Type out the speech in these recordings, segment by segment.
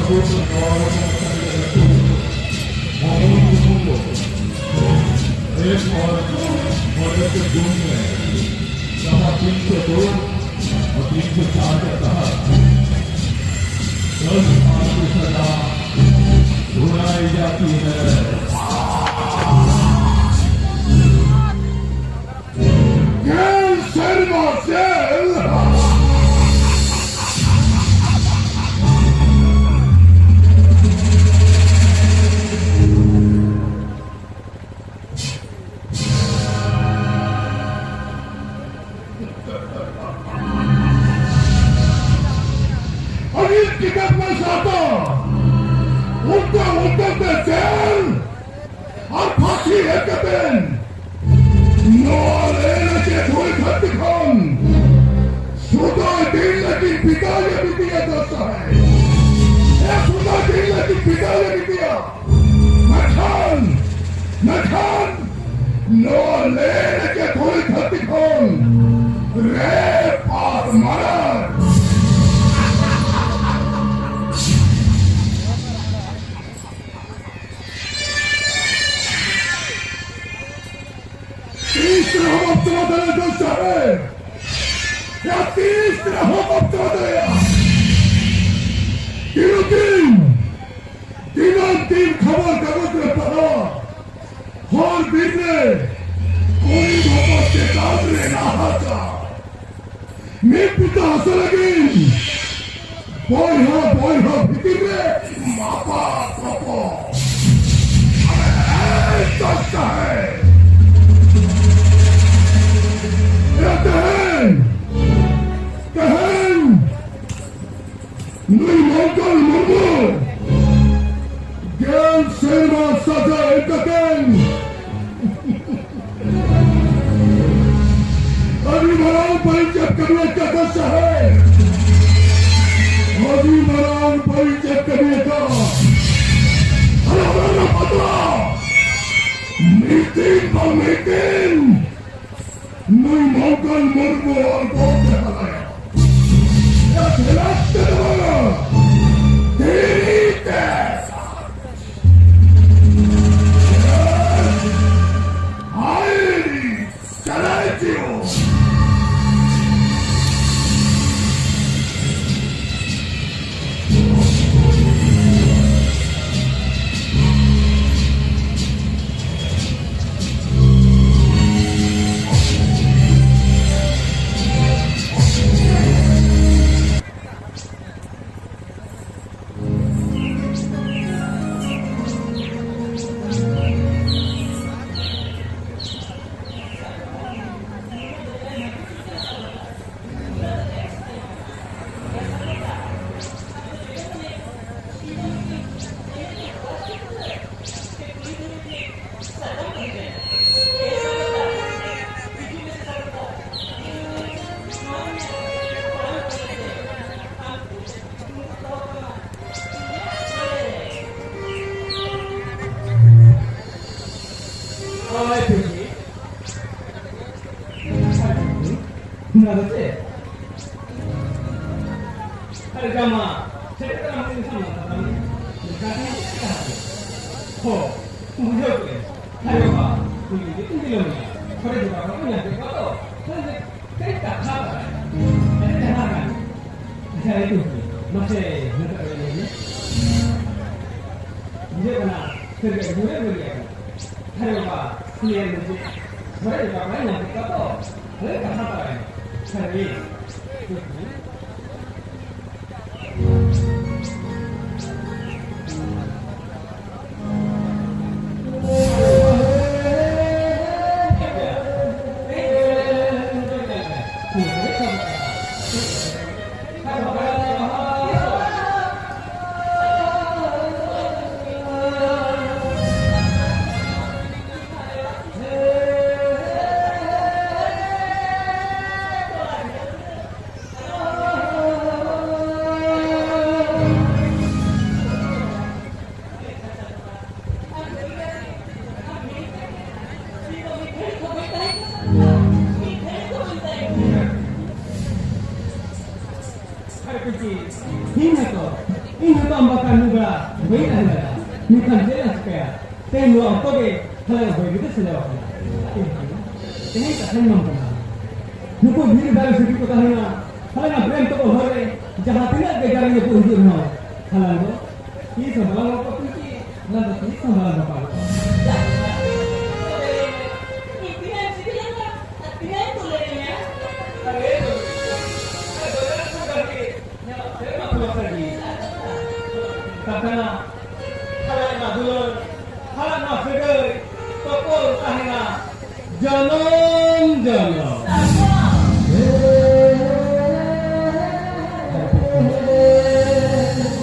एक मॉडल के जून में सभा 302 और 304 के तहत 10 साल की सजा सुनाई जाती है। टिकट में सातो उठते जेल और फांसी एक दिन के धोई खत खान सुधा दिन की पिता ने भी दिया जाता है। सुधा दिन की पिता ने भी दिया नखान नो लेने के धोई खत खान रे पार मारा तीसरा तीन खबर कागज में पढ़ा और बिरने कोई मोहब्बत के काबरे ना था मैं पिता हसलगी बोई हा भितिरे मापा पापा हमें दोस्ता है ini tu ambakan nuga bayi anda ni kan jelas kaya temu apa ke kalau bayi kita selalu ini kan mampu nuku diri dari segi kota hina kalau nak brand tu boleh jahat tidak kejarannya tu hidup no kalau tu ini semalam apa kunci nanti ini semalam apa karena kalau nak dulu, kalau nak figure, toko tahina, jalan.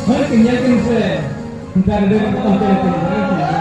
Hari kenyang saya, kita ada dapat tampil kenyang.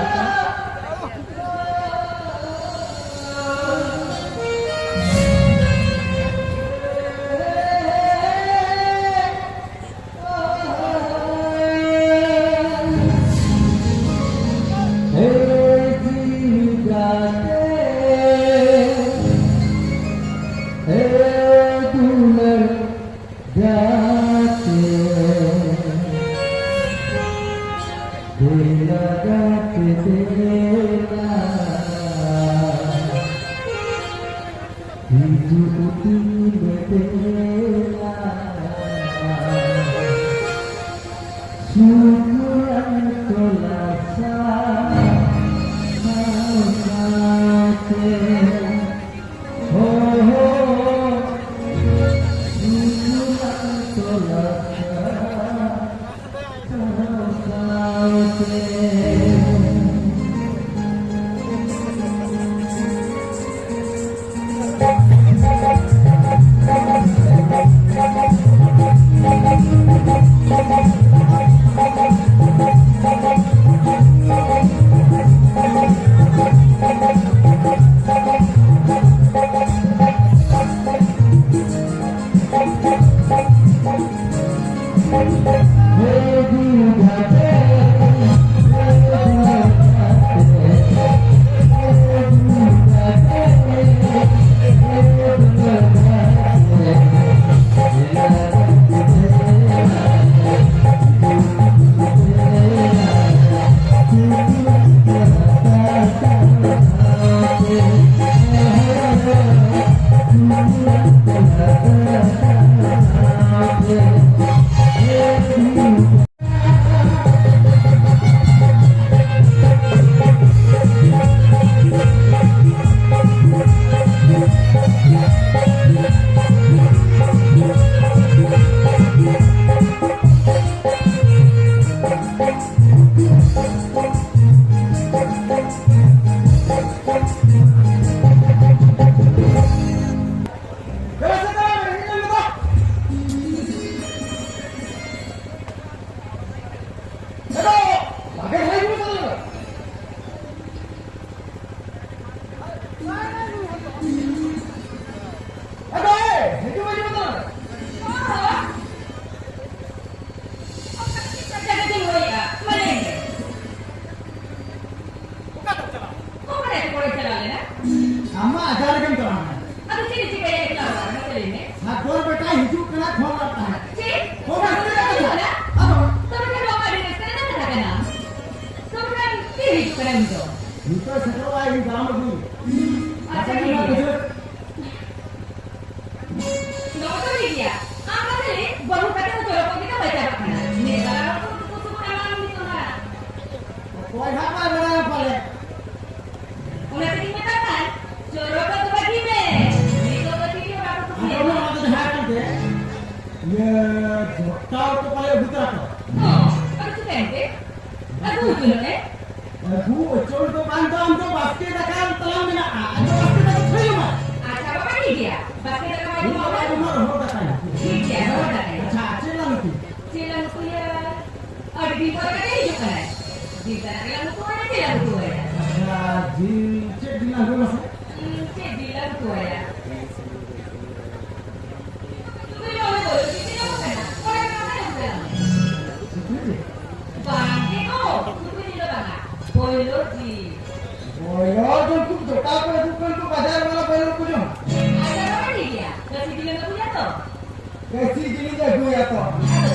कैसी जिनी जगह या तो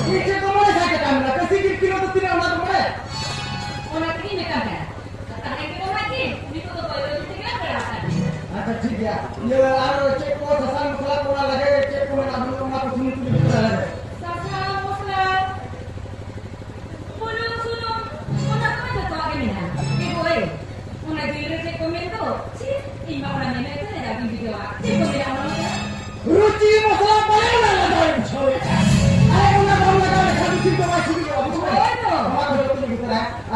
पीछे तो मैंने क्या काम रहा कैसी की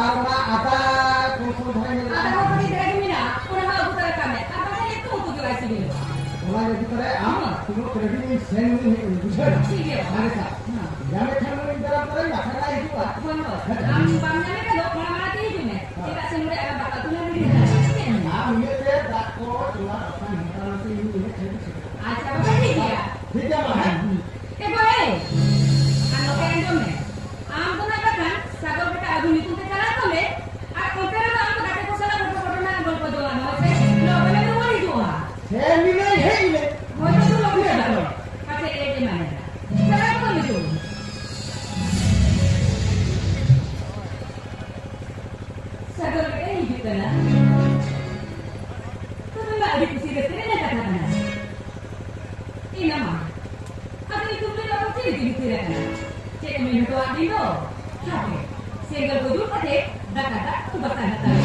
karena ada kemudian Ada mau pergi dari mina, udah mau aku terekam ya. Apa saya itu untuk jual sini? mulai dari kita ama semua kredit ini sen ini bisa Iya. mereka yang mereka dalam mereka karena itu lah Benar. Bangnya kan dok mana-mana itu nih. Kita sini udah ada bakal tuh nanti. ini dia tak kok cuma apa nih kalau ini Aja apa sih dia? dia mah Boleh. Ano kaya dong eh. Ang kan, sagot kita agung itu kita lato eh. Ako pero ang kate ko sala ko na ang ko doon ano. Lo ba na mo ito ha? sen ini ini Mo ito lo kita daw. Kasi ete man. Sala ko nito. Sagot kita hindi na. Kung nga di ko sila na katakan. Ina ma. Ako itu beli apa sih di sini kan? Cek minum doa dino. Tapi single tujuh pade, dah kata tu bakal datang.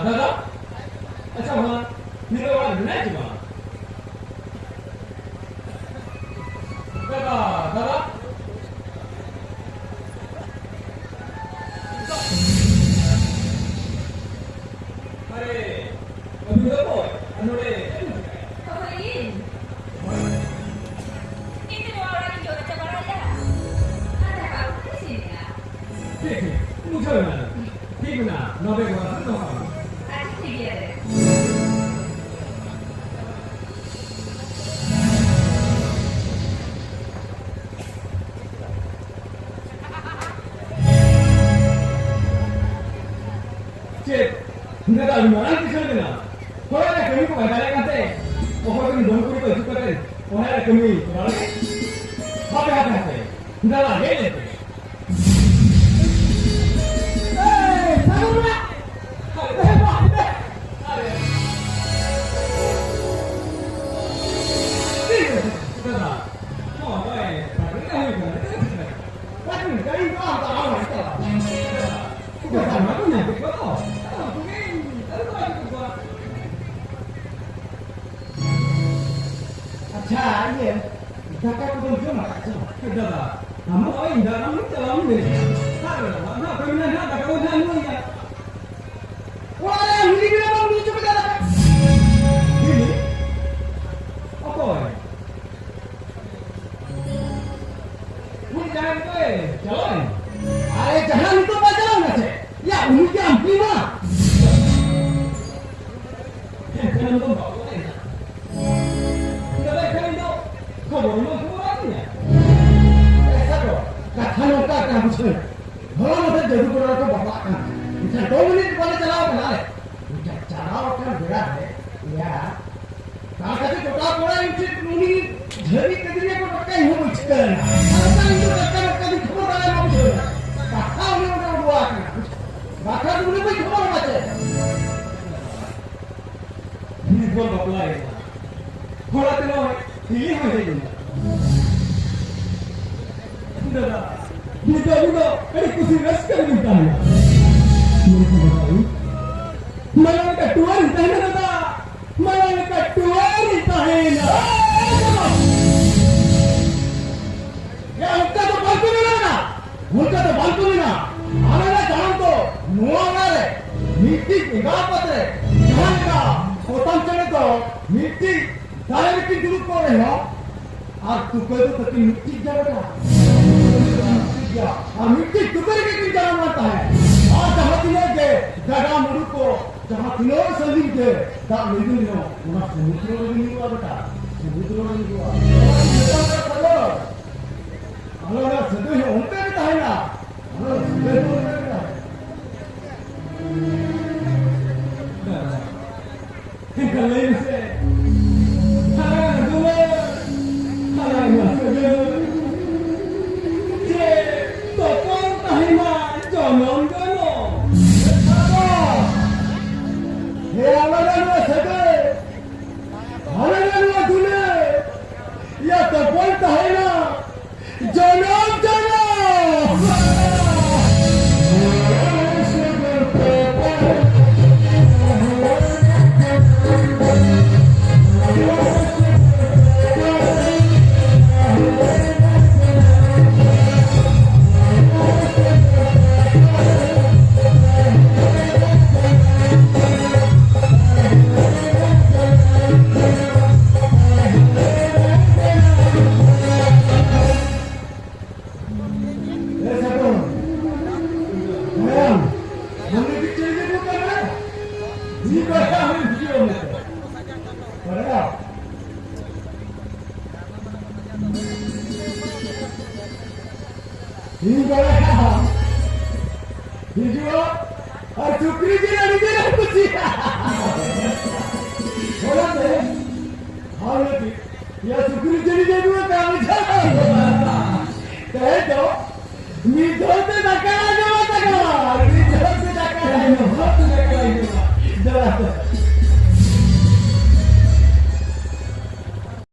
दादा अच्छा वहाँ मेरे वाला बनाए थे वहाँ दादा अरे अभी देखो Anore Kau ini. Ini orang yang jual cabar aja. Ada apa di sini ya? ठीक है मुझे ना ठीक ना नौबे को ना तो Ada sih dia deh. cek nggak ada gimana sih sebenarnya kalau ada kami kok ada yang kata pokoknya ini dong kuri itu kata kalau ada kami kalau apa nggak lah ini sama अच्छा ये kakak belum cuma kacau kamu oh indah kamu dalam ini nah kami nak kau nak ya wah ini dia mau lucu betul ini apa ini jangan kau jalan अरे जहां itu pacaran nggak sih ya unik yang prima jangan kau bawa tidak ada kau itu kau bawa kau lagi ya ऐसा तो कथा NOTA क्या मुझे भला मुझे जरूर करो तो बाबा का मुझे 2 मिनट पहले चलाओ बना ले मुझे चलाओ का बेड़ा है या कहाँ से छोटा बड़ा इनसे मुनी झरी कदरे को टक्का ही हो मुझे आता इनको टक्का कभी खबर आया ना मुझे कथा उन्हें उन्हें हुआ बाका उन्हें कोई खबर बचे ini gua bawa lagi kalau telo ini mana ini dadah juga ini kusi raskar minta ya malah ketua minta na dadah malah ketua minta na ya उनका तो बालकनी ना आने ना जान तो नुआ ना रे मिट्टी निगाह पत्रे जान का कोतम चले तो मिट्टी सारे की दूर को रहे हो आज तू कह तो कि मिट्टी जा बेटा मिट्टी टुकड़े के जाना मारता है और जहाँ तिलों के जगह मुड़ू को जहाँ तिलों सलीम के दा मिलू नो वहाँ समुद्र में नहीं हुआ बेटा समुद्र में नहीं हुआ हमारा सदे है उनपे भी है ना हमारा सदे है उनपे भी है Kalau ini saya dulu kalau saya tokong tahima jangan dulu ये हमारा ना सदे हमारा ना दूल्हे या तो बोलता है ना जनम जनम और सुकरी जी लड़ी दे रहा कुछ बोला दे हाँ या सुकरी जी दे दूँ काम चला कहे तो मी तो